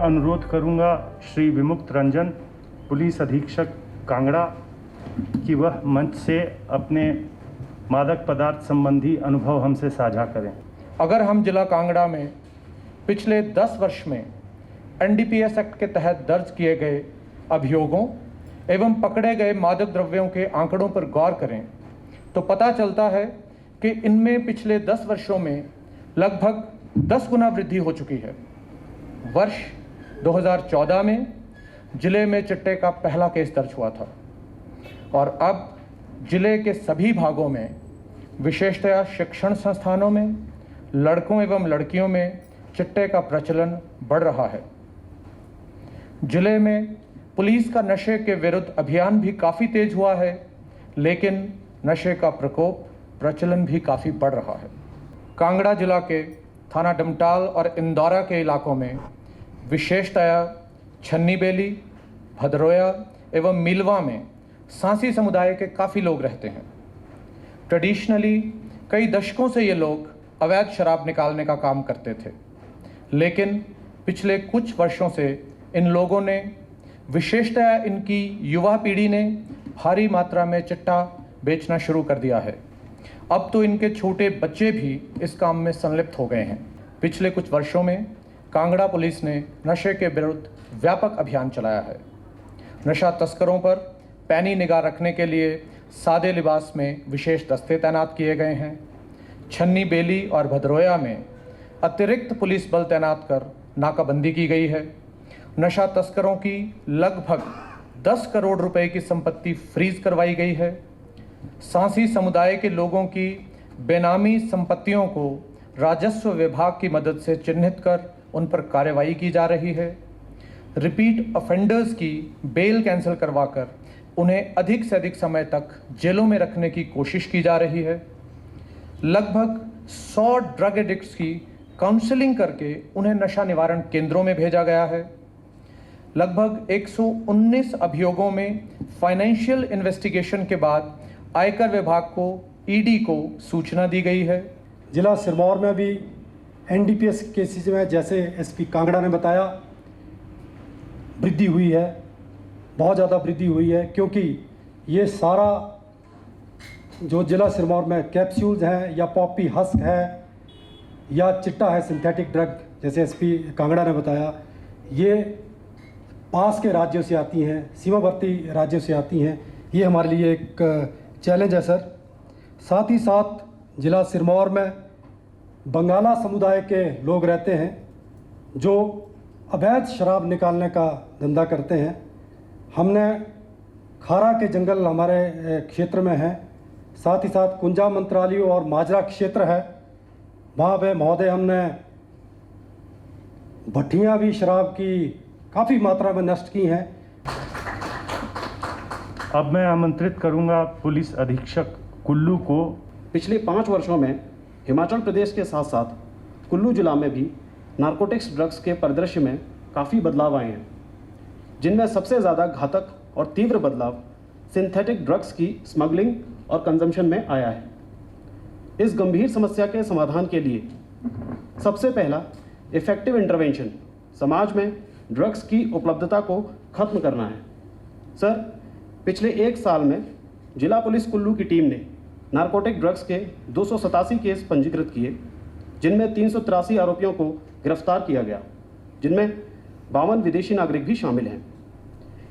अनुरोध करूंगा श्री विमुक्त रंजन, पुलिस अधीक्षक कांगड़ा, कि वह मंच से अपने मादक पदार्थ संबंधी अनुभव हमसे साझा करें। अगर हम जिला कांगड़ा में पिछले 10 वर्ष में एनडीपीएस एक्ट के तहत दर्ज किए गए अभियोगों एवं पकड़े गए मादक द्रव्यों के आंकड़ों पर गौर करें तो पता चलता है कि इनमें पिछले 10 वर्षों में लगभग 10 गुना वृद्धि हो चुकी है। वर्ष 2014 में जिले में चिट्टे का पहला केस दर्ज हुआ था और अब जिले के सभी भागों में, विशेषतया शिक्षण संस्थानों में, लड़कों एवं लड़कियों में चिट्टे का प्रचलन बढ़ रहा है। जिले में पुलिस का नशे के विरुद्ध अभियान भी काफ़ी तेज हुआ है, लेकिन नशे का प्रकोप प्रचलन भी काफ़ी बढ़ रहा है। कांगड़ा जिला के थाना डमटाल और इंदौरा के इलाकों में, विशेषतया छन्नी बेली, भदरोया एवं मिलवा में सांसी समुदाय के काफ़ी लोग रहते हैं। ट्रेडिशनली कई दशकों से ये लोग अवैध शराब निकालने का काम करते थे, लेकिन पिछले कुछ वर्षों से इन लोगों ने, विशेषतः इनकी युवा पीढ़ी ने, भारी मात्रा में चिट्टा बेचना शुरू कर दिया है। अब तो इनके छोटे बच्चे भी इस काम में संलिप्त हो गए हैं। पिछले कुछ वर्षों में कांगड़ा पुलिस ने नशे के विरुद्ध व्यापक अभियान चलाया है। नशा तस्करों पर पैनी निगाह रखने के लिए सादे लिबास में विशेष दस्ते तैनात किए गए हैं। छन्नी बेली और भदरोया में अतिरिक्त पुलिस बल तैनात कर नाकाबंदी की गई है। नशा तस्करों की लगभग 10 करोड़ रुपए की संपत्ति फ्रीज करवाई गई है। सांसी समुदाय के लोगों की बेनामी संपत्तियों को राजस्व विभाग की मदद से चिन्हित कर उन पर कार्रवाई की जा रही है। रिपीट ऑफेंडर्स की बेल कैंसिल करवाकर उन्हें अधिक से अधिक समय तक जेलों में रखने की कोशिश की जा रही है। लगभग 100 ड्रग एडिक्ट्स की काउंसलिंग करके उन्हें नशा निवारण केंद्रों में भेजा गया है। लगभग 119 अभियोगों में फाइनेंशियल इन्वेस्टिगेशन के बाद आयकर विभाग को, ईडी को सूचना दी गई है। जिला सिरमौर में भी एनडीपीएस केसेस में, जैसे एसपी कांगड़ा ने बताया, वृद्धि हुई है, बहुत ज़्यादा वृद्धि हुई है, क्योंकि ये सारा जो जिला सिरमौर में कैप्सूल्स हैं या पॉपी हस्क है या चिट्टा है, सिंथेटिक ड्रग, जैसे एसपी कांगड़ा ने बताया, ये पास के राज्यों से आती हैं, सीमावर्ती राज्यों से आती हैं। ये हमारे लिए एक चैलेंज है सर। साथ ही साथ जिला सिरमौर में बंगाला समुदाय के लोग रहते हैं जो अवैध शराब निकालने का धंधा करते हैं। हमने खारा के जंगल हमारे क्षेत्र में हैं, साथ ही साथ कुंजा मंत्रालय और माजरा क्षेत्र है, वहाँ पे महोदय हमने भट्टियाँ भी शराब की काफ़ी मात्रा में नष्ट की हैं। अब मैं आमंत्रित करूंगा पुलिस अधीक्षक कुल्लू को। पिछले 5 वर्षों में हिमाचल प्रदेश के साथ साथ कुल्लू जिला में भी नारकोटिक्स ड्रग्स के परिदृश्य में काफ़ी बदलाव आए हैं, जिनमें सबसे ज़्यादा घातक और तीव्र बदलाव सिंथेटिक ड्रग्स की स्मगलिंग और कंजम्पशन में आया है। इस गंभीर समस्या के समाधान के लिए सबसे पहला इफेक्टिव इंटरवेंशन समाज में ड्रग्स की उपलब्धता को खत्म करना है। सर, पिछले 1 साल में जिला पुलिस कुल्लू की टीम ने नारकोटिक ड्रग्स के 287 केस पंजीकृत किए, जिनमें 383 आरोपियों को गिरफ्तार किया गया, जिनमें 52 विदेशी नागरिक भी शामिल हैं।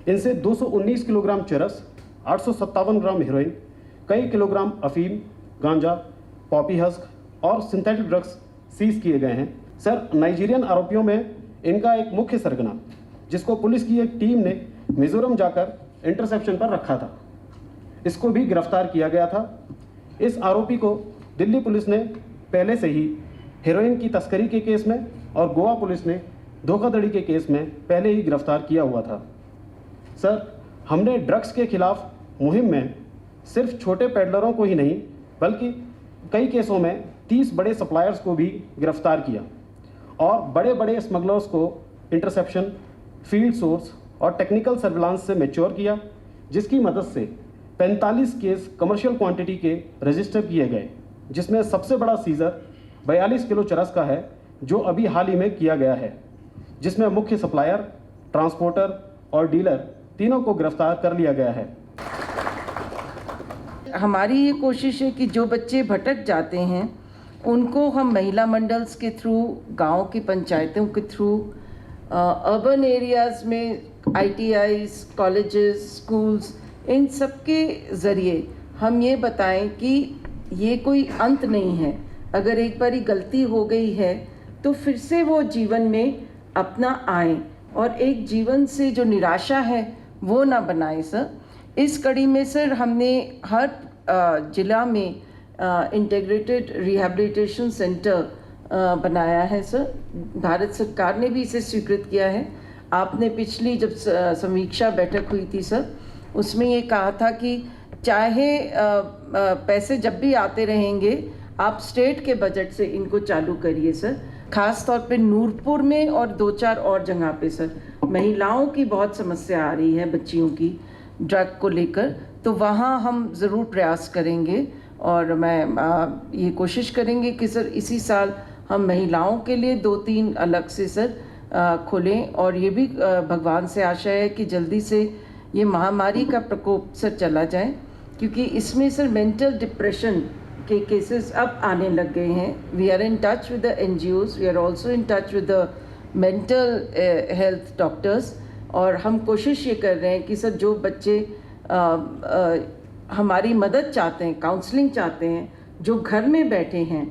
इनसे 219 किलोग्राम चरस, 857 ग्राम हेरोइन, कई किलोग्राम अफीम, गांजा, पॉपी हस्क और सिंथेटिक ड्रग्स सीज किए गए हैं। सर, नाइजीरियन आरोपियों में इनका एक मुख्य सरगना, जिसको पुलिस की एक टीम ने मिजोरम जाकर इंटरसेप्शन पर रखा था, इसको भी गिरफ्तार किया गया था। इस आरोपी को दिल्ली पुलिस ने पहले से ही हेरोइन की तस्करी के केस में और गोवा पुलिस ने धोखाधड़ी के केस में पहले ही गिरफ्तार किया हुआ था। सर, हमने ड्रग्स के खिलाफ मुहिम में सिर्फ छोटे पेडलरों को ही नहीं, बल्कि कई केसों में 30 बड़े सप्लायर्स को भी गिरफ्तार किया और बड़े बड़े स्मगलर्स को इंटरसेप्शन, फील्ड सोर्स और टेक्निकल सर्विलांस से मैच्योर किया, जिसकी मदद से 45 केस कमर्शियल क्वांटिटी के रजिस्टर किए गए, जिसमें सबसे बड़ा सीजर 42 किलो चरस का है, जो अभी हाल ही में किया गया है, जिसमें मुख्य सप्लायर, ट्रांसपोर्टर और डीलर तीनों को गिरफ्तार कर लिया गया है। हमारी ये कोशिश है कि जो बच्चे भटक जाते हैं उनको हम महिला मंडल्स के थ्रू, गांव की पंचायतों के थ्रू, अर्बन एरियाज़ में ITIs, कॉलेजेस, स्कूल्स, इन सब के ज़रिए हम ये बताएं कि ये कोई अंत नहीं है। अगर एक बारी गलती हो गई है तो फिर से वो जीवन में अपना आए और एक जीवन से जो निराशा है वो ना बनाए सर। इस कड़ी में सर हमने हर जिला में इंटीग्रेटेड रिहैबिलिटेशन सेंटर बनाया है सर। भारत सरकार ने भी इसे स्वीकृत किया है। आपने पिछली जब समीक्षा बैठक हुई थी सर, उसमें ये कहा था कि चाहे पैसे जब भी आते रहेंगे आप स्टेट के बजट से इनको चालू करिए सर। खास तौर पे नूरपुर में और 2-4 और जगह पे सर महिलाओं की बहुत समस्या आ रही है, बच्चियों की ड्रग को लेकर, तो वहाँ हम ज़रूर प्रयास करेंगे। और मैं ये कोशिश करेंगे कि सर इसी साल हम महिलाओं के लिए 2-3 अलग से सर खोलें। और ये भी भगवान से आशा है कि जल्दी से ये महामारी का प्रकोप सर चला जाए, क्योंकि इसमें सर मेंटल डिप्रेशन के केसेस अब आने लग गए हैं। We are in touch with the NGOs, we are also in touch with the mental health doctors, और हम कोशिश ये कर रहे हैं कि सर जो बच्चे हमारी मदद चाहते हैं, काउंसलिंग चाहते हैं, जो घर में बैठे हैं,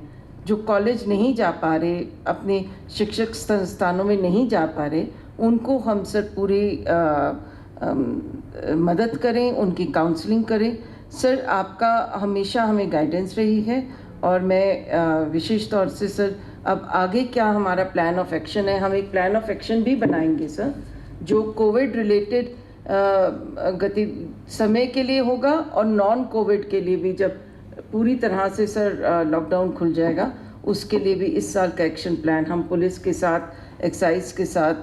जो कॉलेज नहीं जा पा रहे, अपने शिक्षक संस्थानों में नहीं जा पा रहे, उनको हम सर पूरी मदद करें, उनकी काउंसलिंग करें। सर आपका हमेशा हमें गाइडेंस रही है, और मैं विशेष तौर से सर अब आगे क्या हमारा प्लान ऑफ एक्शन है, हम एक प्लान ऑफ एक्शन भी बनाएंगे सर, जो कोविड रिलेटेड गति समय के लिए होगा और नॉन कोविड के लिए भी, जब पूरी तरह से सर लॉकडाउन खुल जाएगा उसके लिए भी इस साल का एक्शन प्लान हम पुलिस के साथ, एक्साइज के साथ,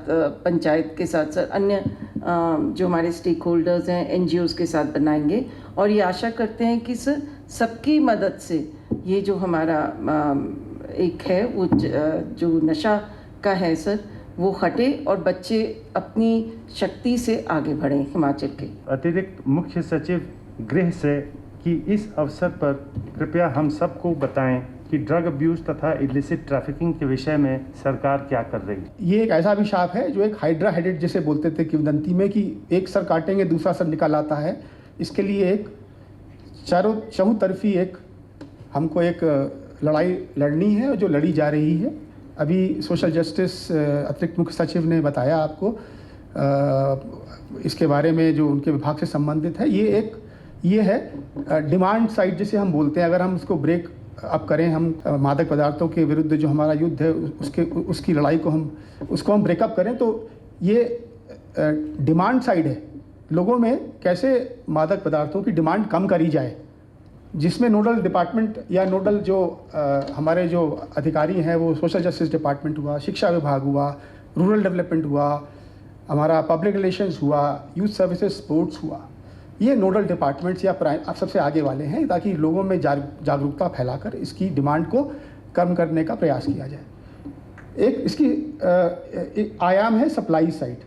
पंचायत के साथ सर, अन्य जो हमारे स्टेक होल्डर्स हैं, NGOs के साथ बनाएंगे। और ये आशा करते हैं कि सर सबकी मदद से ये जो हमारा एक है वो जो नशा का है सर वो हटे और बच्चे अपनी शक्ति से आगे बढ़ें हिमाचल के। अतिरिक्त मुख्य सचिव गृह से कि इस अवसर पर कृपया हम सबको बताएं कि ड्रग अब्यूज़ तथा इलिसिट ट्रैफिकिंग के विषय में सरकार क्या कर रही है। ये एक ऐसा अभिशाप है जो एक हाइड्रा हेडेड जैसे बोलते थे किंवदंती में, कि एक सर काटेंगे दूसरा सर निकल आता है। इसके लिए एक चहुतरफी एक हमको एक लड़ाई लड़नी है, जो लड़ी जा रही है। अभी सोशल जस्टिस अतिरिक्त मुख्य सचिव ने बताया आपको इसके बारे में, जो उनके विभाग से संबंधित है। ये है डिमांड साइड जिसे हम बोलते हैं। अगर हम उसको ब्रेक अप करें, हम मादक पदार्थों के विरुद्ध जो हमारा युद्ध है उसकी लड़ाई को हम ब्रेकअप करें, तो ये डिमांड साइड है। लोगों में कैसे मादक पदार्थों की डिमांड कम करी जाए, जिसमें नोडल डिपार्टमेंट या नोडल जो हमारे जो अधिकारी हैं वो सोशल जस्टिस डिपार्टमेंट हुआ, शिक्षा विभाग हुआ, रूरल डेवलपमेंट हुआ, हमारा पब्लिक रिलेशंस हुआ, यूथ सर्विसेज स्पोर्ट्स हुआ, ये नोडल डिपार्टमेंट्स या आप सबसे आगे वाले हैं, ताकि लोगों में जागरूकता फैलाकर इसकी डिमांड को कम करने का प्रयास किया जाए। एक इसकी एक आयाम है सप्लाई साइड,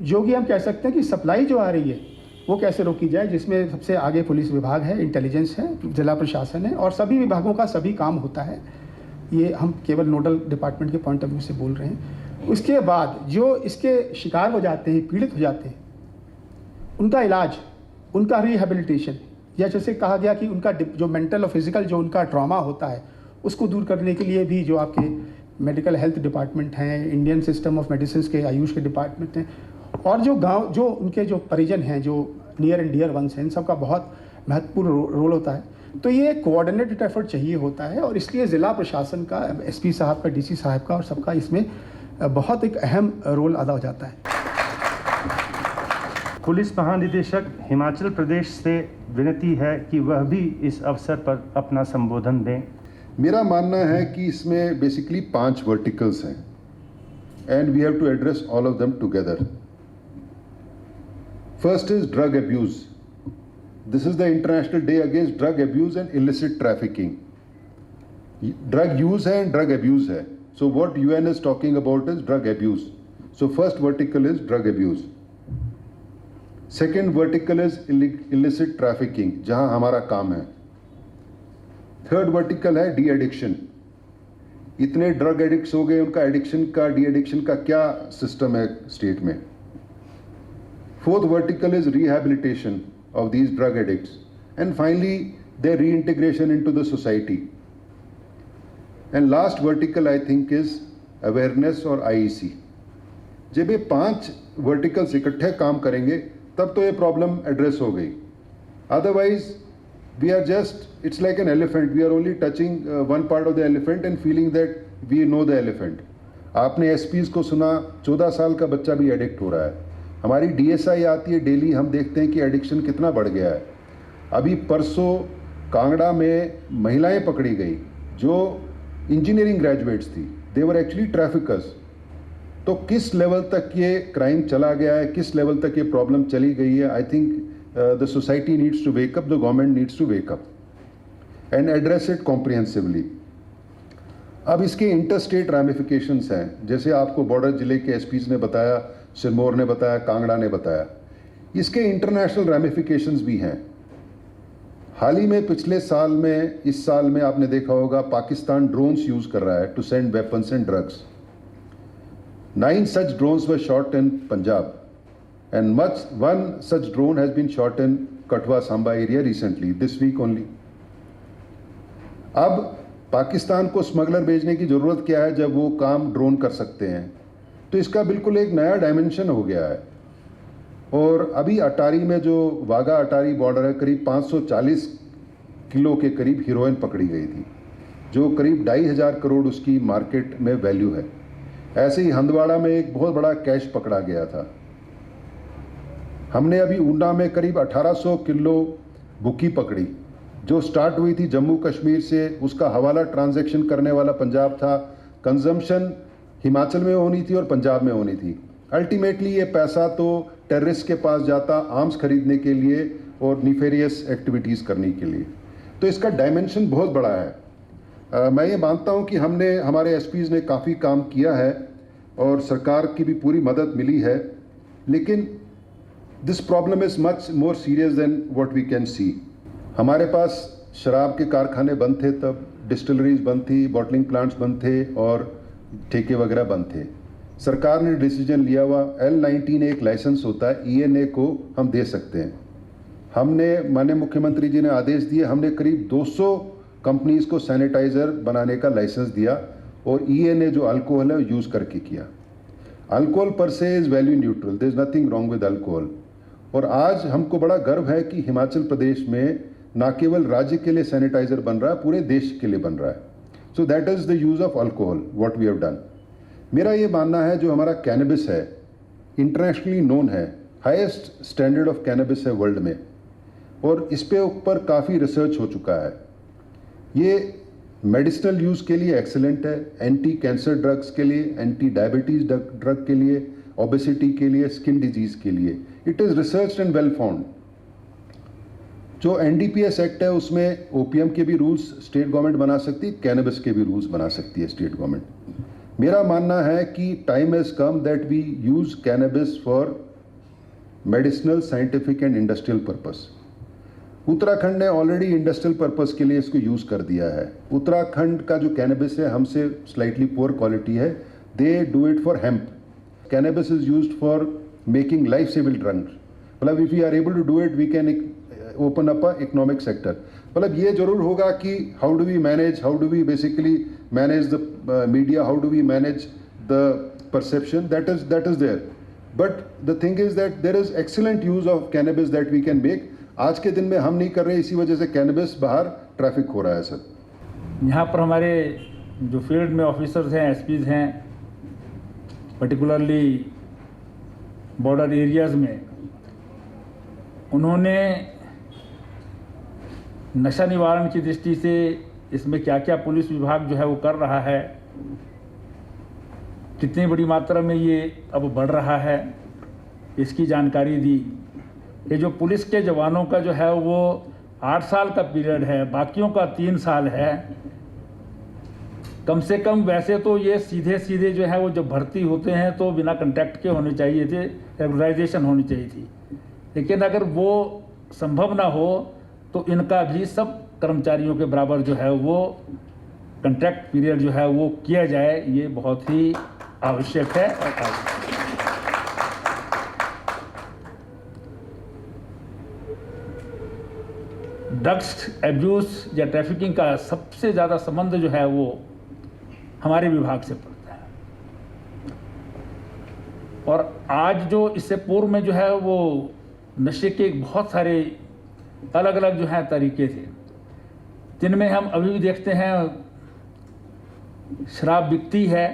जो कि हम कह सकते हैं कि सप्लाई जो आ रही है वो कैसे रोकी जाए, जिसमें सबसे आगे पुलिस विभाग है, इंटेलिजेंस है, जिला प्रशासन है, और सभी विभागों का सभी काम होता है। ये हम केवल नोडल डिपार्टमेंट के पॉइंट ऑफ व्यू से बोल रहे हैं। उसके बाद जो इसके शिकार हो जाते हैं, पीड़ित हो जाते हैं, उनका इलाज, उनका रिहेबिलिटेशन, या जैसे कहा गया कि उनका जो मेंटल और फिजिकल जो उनका ट्रॉमा होता है उसको दूर करने के लिए भी जो आपके मेडिकल हेल्थ डिपार्टमेंट हैं, इंडियन सिस्टम ऑफ मेडिसिन के आयुष के डिपार्टमेंट हैं, और जो गांव जो उनके जो परिजन हैं, जो नियर एंड डियर वंस हैं, इन सब का बहुत महत्वपूर्ण रोल होता है। तो ये कोऑर्डिनेटेड एफर्ट चाहिए होता है, और इसलिए ज़िला प्रशासन का, SP साहब का, DC साहब का और सबका इसमें बहुत एक अहम रोल अदा हो जाता है। पुलिस महानिदेशक हिमाचल प्रदेश से विनती है कि वह भी इस अवसर पर अपना संबोधन दें। मेरा मानना है कि इसमें बेसिकली 5 वर्टिकल्स हैं, and we have to address all of them together. First is drug abuse. This is the International Day against drug abuse and illicit trafficking. Drug use है and drug abuse है. So what UN is talking about is drug abuse. So first vertical is drug abuse. Second vertical is illicit trafficking, जहां हमारा काम है. Third vertical है de addiction. इतने drug addicts हो गए, उनका एडिक्शन का, डी एडिक्शन का क्या सिस्टम है स्टेट में. Fourth vertical is rehabilitation of these drug addicts and finally their reintegration into the society. And last vertical I think is awareness और IEC. जब ये 5 वर्टिकल्स इकट्ठे काम करेंगे तब तो ये प्रॉब्लम एड्रेस हो गई. Otherwise we are just, it's like an elephant, we are only touching one part of the elephant and feeling that we know the elephant. आपने एसपीज को सुना, 14 साल का बच्चा भी एडिक्ट हो रहा है. हमारी DSI आती है डेली, हम देखते हैं कि एडिक्शन कितना बढ़ गया है. अभी परसों कांगड़ा में महिलाएं पकड़ी गई जो इंजीनियरिंग ग्रेजुएट्स थी. दे वर एक्चुअली ट्रैफिकर्स. तो किस लेवल तक ये क्राइम चला गया है, किस लेवल तक ये प्रॉब्लम चली गई है. I think the society needs to wake up, the government needs to wake up and address it comprehensively. अब इसके इंटरस्टेट रैमिफिकेशंस हैं, जैसे आपको बॉर्डर जिले के एसपीज ने बताया, सिरमौर ने बताया, कांगड़ा ने बताया. इसके इंटरनेशनल रैमिफिकेशंस भी हैं. हाल ही में पिछले साल में, इस साल में आपने देखा होगा पाकिस्तान ड्रोन्स यूज कर रहा है to send weapons and drugs. 9 such drones were shot in Punjab and one such drone has been shot in Katwa Samba area recently, this week only. अब पाकिस्तान को स्मगलर भेजने की ज़रूरत क्या है जब वो काम ड्रोन कर सकते हैं. तो इसका बिल्कुल एक नया डायमेंशन हो गया है. और अभी अटारी में जो वाघा अटारी बॉर्डर है, करीब 540 किलो के करीब हीरोइन पकड़ी गई थी, जो करीब 2,500 करोड़ उसकी मार्केट में वैल्यू है. ऐसे ही हंदवाड़ा में एक बहुत बड़ा कैश पकड़ा गया था. हमने अभी ऊना में करीब 1800 किलो बुकी पकड़ी, जो स्टार्ट हुई थी जम्मू कश्मीर से. उसका हवाला ट्रांजैक्शन करने वाला पंजाब था, कंजम्पशन हिमाचल में होनी थी और पंजाब में होनी थी. अल्टीमेटली ये पैसा तो टेररिस्ट के पास जाता आर्म्स खरीदने के लिए और निफेरियस एक्टिविटीज़ करने के लिए. तो इसका डायमेंशन बहुत बड़ा है. मैं ये मानता हूँ कि हमारे एसपीज़ ने काफ़ी काम किया है और सरकार की भी पूरी मदद मिली है, लेकिन this problem is much more serious than what we can see. हमारे पास शराब के कारखाने बंद थे, तब डिस्टिलरीज बंद थी, बॉटलिंग प्लांट्स बंद थे और ठेके वगैरह बंद थे. सरकार ने डिसीजन लिया हुआ, L19 एक लाइसेंस होता है, ENA को हम दे सकते हैं. हमने, माननीय मुख्यमंत्री जी ने आदेश दिए, हमने करीब 200 कंपनीज को सैनिटाइज़र बनाने का लाइसेंस दिया और ENA जो अल्कोहल है यूज़ करके किया. Alcohol per se is value neutral, there is nothing wrong with alcohol. और आज हमको बड़ा गर्व है कि हिमाचल प्रदेश में ना केवल राज्य के लिए सैनिटाइज़र बन रहा है, पूरे देश के लिए बन रहा है. So that is the use of alcohol what we have done. मेरा ये मानना है जो हमारा कैनबिस है इंटरनेशनली नोन है, हाईएस्ट स्टैंडर्ड ऑफ कैनबिस है वर्ल्ड में, और इस पे ऊपर काफ़ी रिसर्च हो चुका है. ये मेडिसिनल यूज़ के लिए एक्सीलेंट है, एंटी कैंसर ड्रग्स के लिए, एंटी डायबिटीज़ ड्रग के लिए, ओबेसिटी के लिए, स्किन डिजीज़ के लिए. It is research and well found. जो NDPS एक्ट है उसमें ओपीएम के भी रूल्स स्टेट गवर्नमेंट बना सकती है, कैनबिस के भी रूल्स बना सकती है स्टेट गवर्नमेंट. मेरा मानना है कि time has come that we use cannabis for medicinal, scientific and industrial purpose. Uttarakhand ने ऑलरेडी इंडस्ट्रियल पर्पस के लिए इसको यूज़ कर दिया है. उत्तराखंड का जो कैनबिस है हमसे स्लाइटली पुअर क्वालिटी है. They do it for hemp. Cannabis is used for making life saving drugs. मतलब if you are able to do it we can open up a economic sector. मतलब ये जरूर होगा कि how do we basically manage the media, how do we manage the perception, that is there. But the thing is that there is excellent use of cannabis that we can make. आज के दिन में हम नहीं कर रहे, इसी वजह से कैनबिस बाहर ट्रैफिक हो रहा है सर. यहाँ पर हमारे जो फील्ड में ऑफिसर्स हैं, एसपीज हैं, पर्टिकुलरली बॉर्डर एरियाज़ में, उन्होंने नशा निवारण की दृष्टि से इसमें क्या क्या पुलिस विभाग जो है वो कर रहा है, कितनी बड़ी मात्रा में ये अब बढ़ रहा है, इसकी जानकारी दी. ये जो पुलिस के जवानों का जो है वो 8 साल का पीरियड है, बाकियों का 3 साल है. कम से कम वैसे तो ये सीधे सीधे जो है वो जब भर्ती होते हैं तो बिना कंट्रैक्ट के होने चाहिए थे, रेगुलराइजेशन होनी चाहिए थी। लेकिन अगर वो संभव ना हो तो इनका भी सब कर्मचारियों के बराबर जो है वो कंट्रैक्ट पीरियड जो है वो किया जाए, ये बहुत ही आवश्यक है। ड्रग्स एब्यूज या ट्रैफिकिंग का सबसे ज़्यादा संबंध जो है वो हमारे विभाग से पड़ता है। और आज जो इससे पूर्व में जो है वो नशे के बहुत सारे अलग अलग जो है तरीके थे, जिनमें हम अभी भी देखते हैं शराब बिकती है,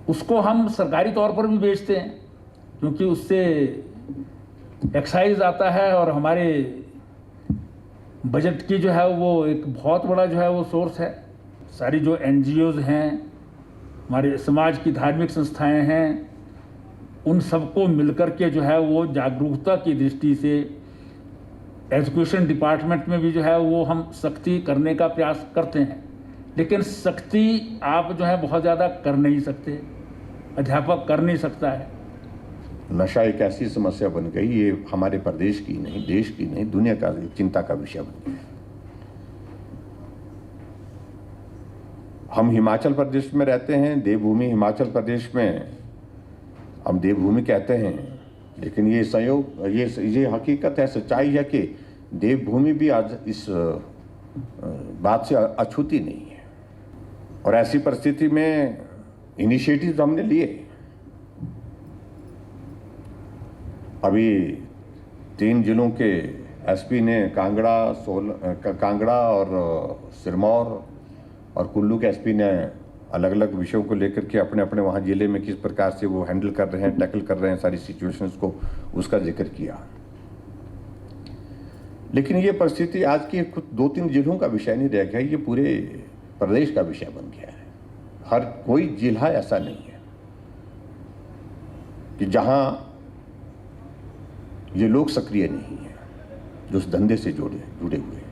उसको हम सरकारी तौर पर भी बेचते हैं क्योंकि उससे एक्साइज आता है और हमारे बजट की जो है वो एक बहुत बड़ा जो है वो सोर्स है। सारी जो NGOs हैं, हमारे समाज की धार्मिक संस्थाएं हैं, उन सबको मिलकर के जो है वो जागरूकता की दृष्टि से एजुकेशन डिपार्टमेंट में भी जो है वो हम सख्ती करने का प्रयास करते हैं। लेकिन सख्ती आप जो है बहुत ज़्यादा कर नहीं सकते, अध्यापक कर नहीं सकता है। नशा एक ऐसी समस्या बन गई, ये हमारे प्रदेश की नहीं, देश की नहीं, दुनिया का चिंता का विषय बन गया। हम हिमाचल प्रदेश में रहते हैं, देवभूमि हिमाचल प्रदेश में हम देवभूमि कहते हैं, लेकिन ये संयोग, ये हकीकत है, सच्चाई है कि देवभूमि भी आज इस बात से अछूती नहीं है। और ऐसी परिस्थिति में इनिशिएटिव हमने लिए। अभी 3 जिलों के एसपी ने कांगड़ा और सिरमौर और कुल्लू के एसपी ने अलग अलग विषयों को लेकर के अपने अपने वहाँ जिले में किस प्रकार से वो हैंडल कर रहे हैं, टैकल कर रहे हैं सारी सिचुएशंस को, उसका जिक्र किया। लेकिन ये परिस्थिति आज की कुछ 2-3 जिलों का विषय नहीं रह गया, ये पूरे प्रदेश का विषय बन गया है। हर कोई जिला ऐसा नहीं है कि जहां ये लोग सक्रिय नहीं है, जो उस धंधे से जुड़े हुए हैं।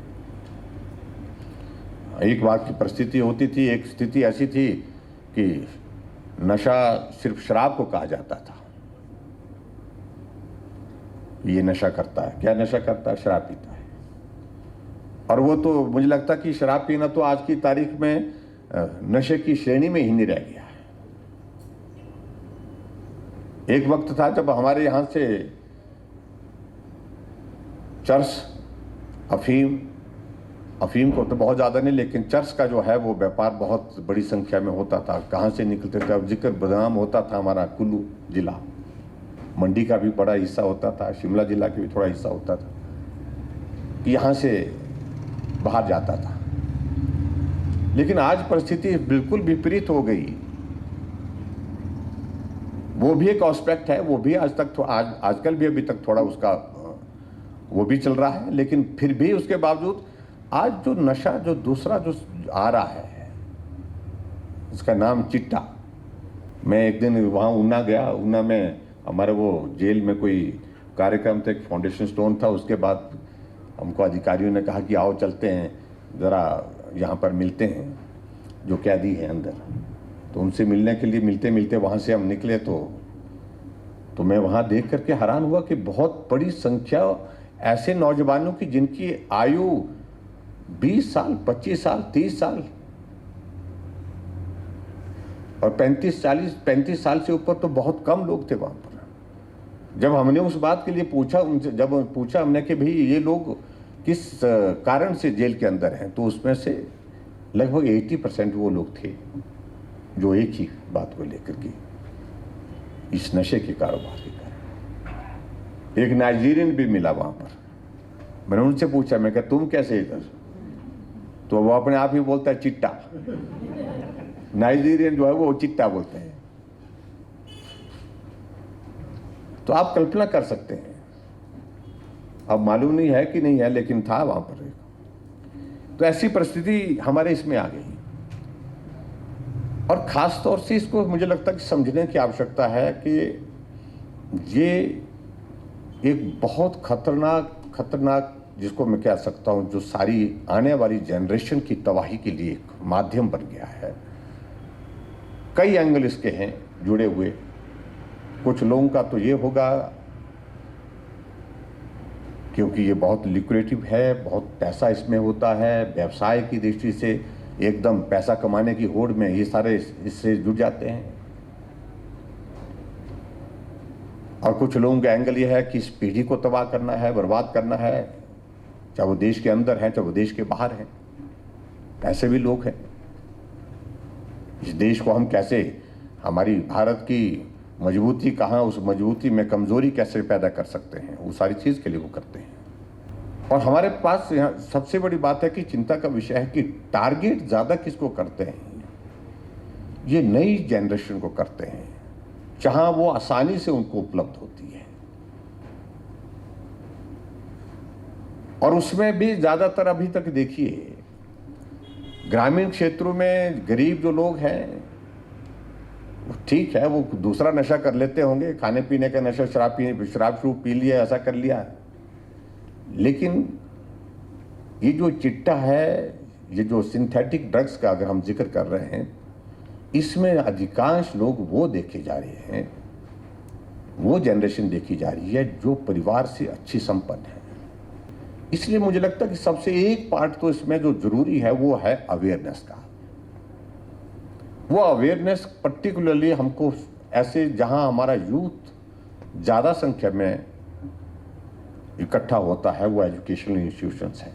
एक बार की परिस्थिति होती थी, एक स्थिति ऐसी थी कि नशा सिर्फ शराब को कहा जाता था, ये नशा करता है। क्या नशा करता है? शराब पीता है। और वो तो मुझे लगता कि शराब पीना तो आज की तारीख में नशे की श्रेणी में ही नहीं रह गया है। एक वक्त था जब हमारे यहां से चरस, अफीम को तो बहुत ज़्यादा नहीं, लेकिन चरस का जो है वो व्यापार बहुत बड़ी संख्या में होता था। कहाँ से निकलते थे? अब जिक्र बदनाम होता था हमारा कुल्लू जिला, मंडी का भी बड़ा हिस्सा होता था, शिमला जिला का भी थोड़ा हिस्सा होता था, यहाँ से बाहर जाता था। लेकिन आज परिस्थिति बिल्कुल विपरीत हो गई। वो भी एक एस्पेक्ट है, वो भी आजकल भी अभी तक थोड़ा उसका वो भी चल रहा है, लेकिन फिर भी उसके बावजूद आज जो नशा जो दूसरा जो आ रहा है, इसका नाम चिट्टा। मैं एक दिन वहाँ ऊना गया, ऊना में हमारे वो जेल में कोई कार्यक्रम था, एक फाउंडेशन स्टोन था। उसके बाद हमको अधिकारियों ने कहा कि आओ चलते हैं, ज़रा यहाँ पर मिलते हैं जो कैदी हैं अंदर। तो उनसे मिलने के लिए मिलते वहाँ से हम निकले तो मैं वहाँ देख करके हैरान हुआ कि बहुत बड़ी संख्या ऐसे नौजवानों की जिनकी आयु 20 साल, 25 साल, 30 साल और 35 साल से ऊपर तो बहुत कम लोग थे वहाँ पर। जब हमने उस बात के लिए पूछा उनसे, जब पूछा हमने कि भाई ये लोग किस कारण से जेल के अंदर हैं, तो उसमें से लगभग 80% वो लोग थे जो एक ही बात को लेकर के, इस नशे के कारोबार के कारण। एक नाइजीरियन भी मिला वहाँ पर। मैंने उनसे पूछा, मैं कहा तुम कैसे इधर? तो वो अपने आप ही बोलता है चिट्टा। नाइजीरियन जो है वो चिट्टा बोलते हैं। तो आप कल्पना कर सकते हैं, अब मालूम नहीं है कि नहीं है, लेकिन था वहां पर। तो ऐसी परिस्थिति हमारे इसमें आ गई। और खास तौर से इसको मुझे लगता है कि समझने की आवश्यकता है कि ये एक बहुत खतरनाक जिसको मैं कह सकता हूँ जो सारी आने वाली जनरेशन की तबाही के लिए एक माध्यम बन गया है। कई एंगल इसके हैं जुड़े हुए। कुछ लोगों का तो ये होगा क्योंकि ये बहुत लिक्रेटिव है, बहुत पैसा इसमें होता है, व्यवसाय की दृष्टि से एकदम पैसा कमाने की होड़ में ये सारे इससे जुड़ जाते हैं। और कुछ लोगों का एंगल ये है कि इस पीढ़ी को तबाह करना है, बर्बाद करना है, चाहे वो देश के अंदर है चाहे वो देश के बाहर है। ऐसे भी लोग हैं। इस देश को हम कैसे, हमारी भारत की मजबूती कहाँ, उस मजबूती में कमजोरी कैसे पैदा कर सकते हैं, वो सारी चीज़ के लिए वो करते हैं। और हमारे पास यहाँ सबसे बड़ी बात है कि चिंता का विषय है कि टारगेट ज़्यादा किसको करते हैं, ये नई जनरेशन को करते हैं, जहाँ वो आसानी से उनको उपलब्ध होती है। और उसमें भी ज़्यादातर अभी तक देखिए ग्रामीण क्षेत्रों में गरीब जो लोग हैं, ठीक है वो दूसरा नशा कर लेते होंगे, खाने पीने का नशा, शराब पी लिया, ऐसा कर लिया, लेकिन ये जो चिट्टा है, ये जो सिंथेटिक ड्रग्स का अगर हम जिक्र कर रहे हैं, इसमें अधिकांश लोग वो देखे जा रहे हैं, वो जनरेशन देखी जा रही है जो परिवार से अच्छी संपन्न है। इसलिए मुझे लगता है कि सबसे एक पार्ट तो इसमें जो जरूरी है वो है अवेयरनेस का। वो अवेयरनेस पर्टिकुलरली हमको ऐसे जहां हमारा यूथ ज़्यादा संख्या में इकट्ठा होता है, वो एजुकेशनल इंस्टीट्यूशंस हैं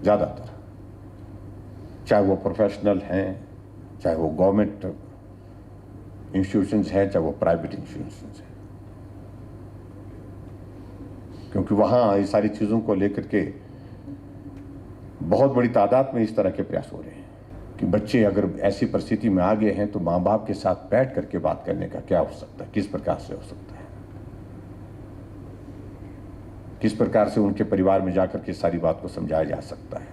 ज़्यादातर, चाहे वो प्रोफेशनल हैं, चाहे वो गवर्नमेंट इंस्टीट्यूशंस हैं, चाहे वो प्राइवेट इंस्टीट्यूशंस हैं, क्योंकि वहाँ ये सारी चीज़ों को लेकर के बहुत बड़ी तादाद में इस तरह के प्रयास हो रहे हैं कि बच्चे अगर ऐसी परिस्थिति में आ गए हैं तो माँ बाप के साथ बैठ करके बात करने का क्या हो सकता है, किस प्रकार से हो सकता है, किस प्रकार से उनके परिवार में जाकर के सारी बात को समझाया जा सकता है।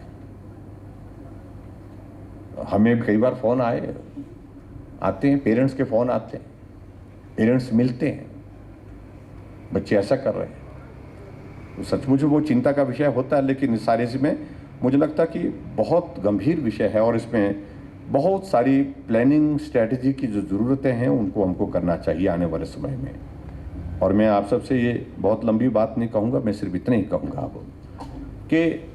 हमें कई बार फ़ोन आते हैं, पेरेंट्स के फ़ोन आते हैं, पेरेंट्स मिलते हैं, बच्चे ऐसा कर रहे हैं, तो सचमुच वो चिंता का विषय होता है। लेकिन इस सारे में मुझे लगता है कि बहुत गंभीर विषय है और इसमें बहुत सारी प्लानिंग स्ट्रेटजी की जो ज़रूरतें हैं उनको हमको करना चाहिए आने वाले समय में। और मैं आप सबसे ये बहुत लंबी बात नहीं कहूँगा, मैं सिर्फ इतना ही कहूँगा अब कि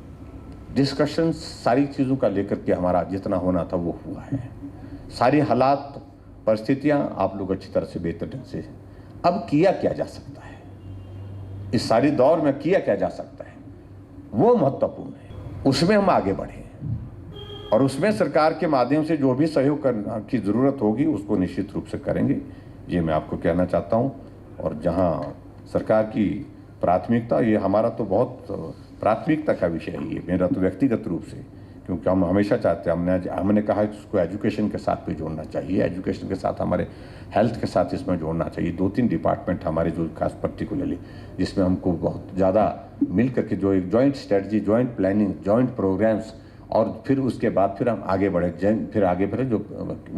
डिस्कशन सारी चीज़ों का लेकर के हमारा जितना होना था वो हुआ है। सारी हालात परिस्थितियाँ आप लोग अच्छी तरह से बेहतर ढंग से, अब किया क्या जा सकता है, इस सारी दौर में किया क्या जा सकता है वो महत्वपूर्ण है, उसमें हम आगे बढ़े और उसमें सरकार के माध्यम से जो भी सहयोग करने की ज़रूरत होगी उसको निश्चित रूप से करेंगे, ये मैं आपको कहना चाहता हूँ। और जहाँ सरकार की प्राथमिकता, ये हमारा तो बहुत प्राथमिकता का विषय है, ये मेरा तो व्यक्तिगत रूप से, क्योंकि हम हमेशा चाहते हैं, हमने कहा कि उसको एजुकेशन के साथ भी जोड़ना चाहिए, एजुकेशन के साथ हमारे हेल्थ के साथ इसमें जोड़ना चाहिए। 2-3 डिपार्टमेंट हमारे जो खास पर्टिकुलरली जिसमें हमको बहुत ज़्यादा मिल करके जो एक joint strategy, joint planning, joint programs, और फिर उसके बाद फिर हम आगे बढ़े, फिर आगे बढ़े जो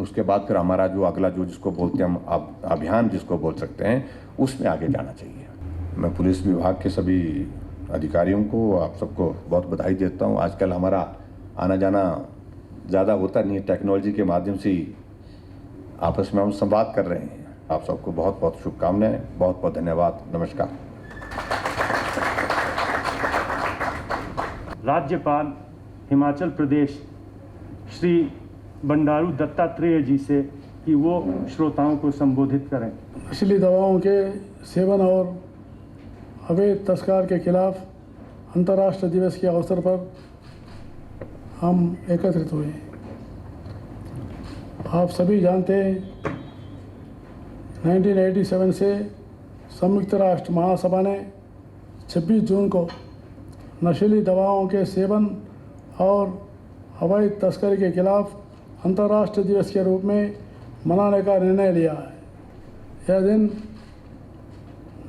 उसके बाद फिर हमारा जो अगला जो जिसको बोलते हैं हम अभियान जिसको बोल सकते हैं, उसमें आगे जाना चाहिए। मैं पुलिस विभाग के सभी अधिकारियों को, आप सबको बहुत बधाई देता हूँ। आजकल हमारा आना जाना ज़्यादा होता नहीं है, टेक्नोलॉजी के माध्यम से ही आपस में हम संवाद कर रहे हैं। आप सबको बहुत बहुत शुभकामनाएं, बहुत बहुत धन्यवाद, नमस्कार। राज्यपाल हिमाचल प्रदेश श्री बंडारू दत्तात्रेय जी से कि वो श्रोताओं को संबोधित करें। नशीली दवाओं के सेवन और अवैध तस्कर के खिलाफ अंतर्राष्ट्रीय दिवस के अवसर पर हम एकत्रित हुए। आप सभी जानते हैं 1987 से संयुक्त राष्ट्र महासभा ने 26 जून को नशीली दवाओं के सेवन और अवैध तस्करी के खिलाफ अंतर्राष्ट्रीय दिवस के रूप में मनाने का निर्णय लिया है। यह दिन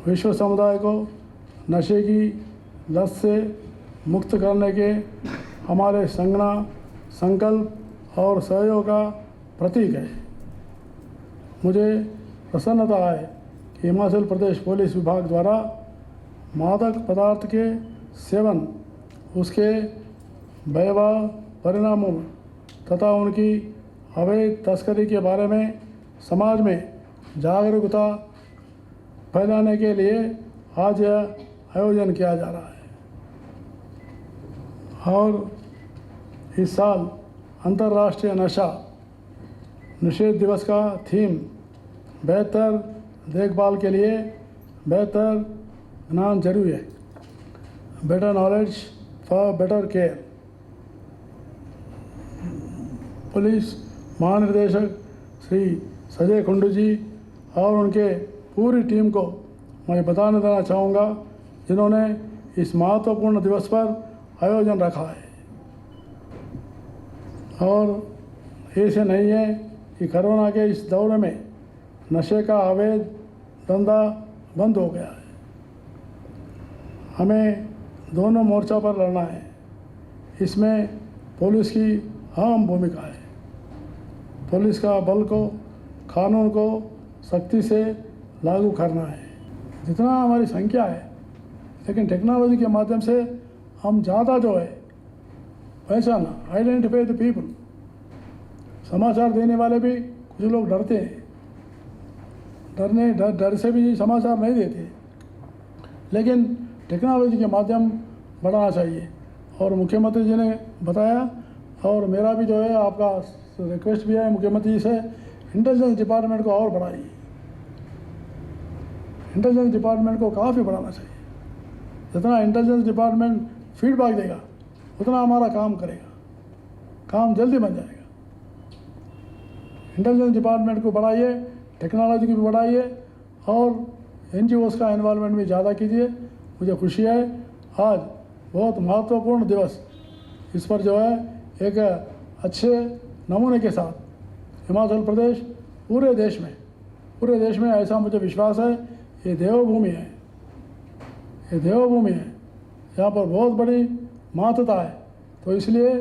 विश्व समुदाय को नशे की लत से मुक्त करने के हमारे संकल्प और सहयोग का प्रतीक है। मुझे प्रसन्नता है कि हिमाचल प्रदेश पुलिस विभाग द्वारा मादक पदार्थ के सेवन, उसके भयावह परिणामों तथा उनकी अवैध तस्करी के बारे में समाज में जागरूकता फैलाने के लिए आज यह आयोजन किया जा रहा है। और इस साल अंतर्राष्ट्रीय नशा निषेध दिवस का थीम बेहतर देखभाल के लिए बेहतर ज्ञान जरूरी है, better knowledge for better care. Police महानिदेशक श्री संजय कुंडू जी और उनके पूरी टीम को मैं बधाई देना चाहूँगा, जिन्होंने इस महत्वपूर्ण दिवस पर आयोजन रखा है। और ऐसे नहीं है कि कोरोना के इस दौर में नशे का अवैध धंधा बंद हो गया है। हमें दोनों मोर्चा पर लड़ना है। इसमें पुलिस की अहम भूमिका है। पुलिस का बल को, कानून को सख्ती से लागू करना है। जितना हमारी संख्या है, लेकिन टेक्नोलॉजी के माध्यम से हम ज़्यादा जो है पहचाना, आइडेंटिफाई द पीपल। समाचार देने वाले भी कुछ लोग डरते हैं, डर से भी समाचार नहीं देते, लेकिन टेक्नोलॉजी के माध्यम बढ़ाना चाहिए। और मुख्यमंत्री जी ने बताया, और मेरा भी जो है आपका रिक्वेस्ट भी है मुख्यमंत्री जी से, इंटेलिजेंस डिपार्टमेंट को और बढ़ाइए। इंटेलिजेंस डिपार्टमेंट को काफ़ी बढ़ाना चाहिए। जितना इंटेलिजेंस डिपार्टमेंट फीडबैक देगा, उतना हमारा काम करेगा, काम जल्दी बन जाएगा। इंटेलिजेंस डिपार्टमेंट को बढ़ाइए, टेक्नोलॉजी को भी बढ़ाइए, और NGOs का इन्वॉल्वमेंट भी ज़्यादा कीजिए। मुझे खुशी है आज बहुत महत्वपूर्ण दिवस, इस पर जो है एक अच्छे नमूने के साथ हिमाचल प्रदेश पूरे देश में ऐसा मुझे विश्वास है, ये देवभूमि है, ये देवभूमि है, यहाँ पर बहुत बड़ी महत्वता है। तो इसलिए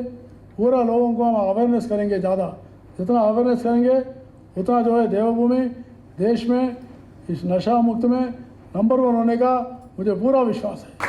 पूरा लोगों को हम अवेयरनेस करेंगे, ज़्यादा जितना अवेयरनेस करेंगे उतना जो है देवभूमि देश में इस नशा मुक्त में नंबर 1 होने का मुझे पूरा विश्वास है।